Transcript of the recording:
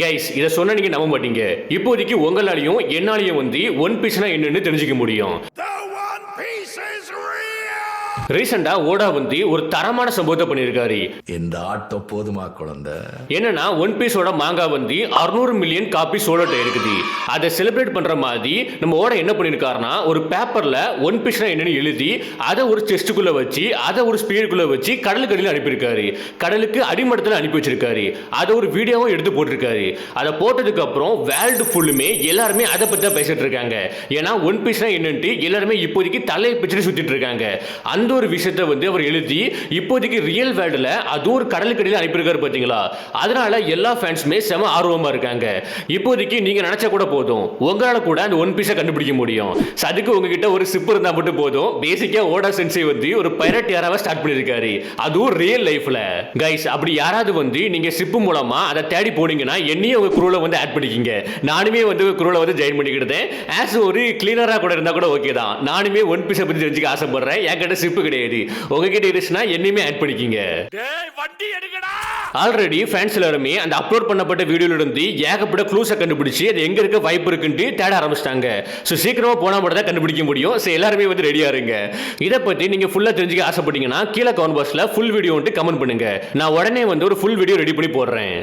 Guys இதை சொன்ன நீங்க நம்ப மாட்டீங்க. இப்போதைக்கு உங்களாலையும் என்னாலையும் வந்து ஒன் பீஸ்னா என்னன்னு தெரிஞ்சுக்க முடியும். ரீசெண்டா ஓடா வந்து ஒரு தரமான சம்பவத்தை பண்ணியிருக்காரு. இந்த ஆட்டம் போதுமா குழந்தை? என்னன்னா ஒன் பீஸோட மாங்கா வந்து 600 மில்லியன் காப்பி சோல்ட் இருக்குது. அதை செலிப்ரேட் பண்ற மாதிரி நம்ம ஓட என்ன பண்ணிருக்காருன்னா ஒரு பேப்பர்ல ஒன் பீஸ்னா என்னன்னு எழுதி அதை ஒரு செஸ்டுக்குள்ள வச்சு அதை ஒரு ஸ்பீடுக்குள்ள வச்சு கடலுக்கு அடியில் அனுப்பியிருக்காரு. கடலுக்கு அடிமட்டத்தில் அனுப்பி வச்சிருக்காரு. அதை ஒரு வீடியோவும் எடுத்து போட்டிருக்காரு. அதை போட்டதுக்கு அப்புறம் வேர்ல்டு ஃபுல்லுமே எல்லாருமே அதை பத்தி தான் பேசிட்டு இருக்காங்க. ஏன்னா ஒன் பீஸ்னா என்னன்ட்டு எல்லாருமே இப்போதைக்கு தலையை பிச்சுட்டு சுத்திட்டு இருக்காங்க. அந்த ஒரு விஷயத்தை வந்து அவர் எழுதி இப்போதைக்கு ரியல் வேர்ல்டுல அது ஒரு கடலுக்கடியில் அனுப்பியிருக்காரு பாத்தீங்களா. அதனால எல்லா ஃபேன்ஸுமே செம ஆர்வமா இருக்காங்க. இப்போதைக்கு நீங்க நினைச்சா கூட போதும், உங்களால கூட அந்த ஒன் பீஸை கண்டுபிடிக்க முடியும். அதுக்கு உங்ககிட்ட ஒரு சிப் இருந்தா மட்டும் போதும். பேசிக்கா ஓடா சென்சை வந்து ஒரு பைரட் யாராவது ஸ்டார்ட் பண்ணிருக்காரு, அதுவும் ரியல் லைஃப்ல. கைஸ் அப்படி யாராவது வந்து நீங்க சிப் மூலமா அதை தேடி போனீங்கன்னா என்னையும் உங்க குரூல வந்து ஆட் பண்ணிக்கிங்க. நானுமே வந்து குரூல வந்து ஜாயின் பண்ணிக்கிட்டேன். ஆஸ் ஒரு கிளீனரா கூட இருந்தா கூட ஓகே தான். நானுமே ஒன் பீஸை பத்தி தெரிஞ்சுக்க ஆசைப்படுறேன். என்கிட்ட சிப் கிடையாது. உங்ககிட்ட இருந்துச்சுன்னா என்னையுமே ஆட் பண்ணிக்கிங்க. ஆல்ரெடி ஃபேன்ஸ் எல்லாருமே அந்த அப்லோட் பண்ணப்பட்ட வீடியோல இருந்து ஏகப்பட்ட க்ளூஸை கண்டுபிடிச்சு அது எங்க இருக்க வாய்ப்பு இருக்குன்னு தேட ஆரம்பிச்சிட்டாங்க. ஸோ சீக்கிரமா போனா மட்டும் தான் கண்டுபிடிக்க முடியும். ஸோ எல்லாருமே வந்து ரெடியா இருங்க. இதை பத்தி நீங்க ஃபுல்லா தெரிஞ்சுக்க ஆசைப்பட்டீங்கன்னா கீழே கமெண்ட் பாக்ஸ்ல ஃபுல் வீடியோ வந்து கமெண்ட் பண்ணுங்க. நான் உடனே வந்து ஒரு ஃபுல் வீடியோ ரெடி பண்ணி போடுறேன்.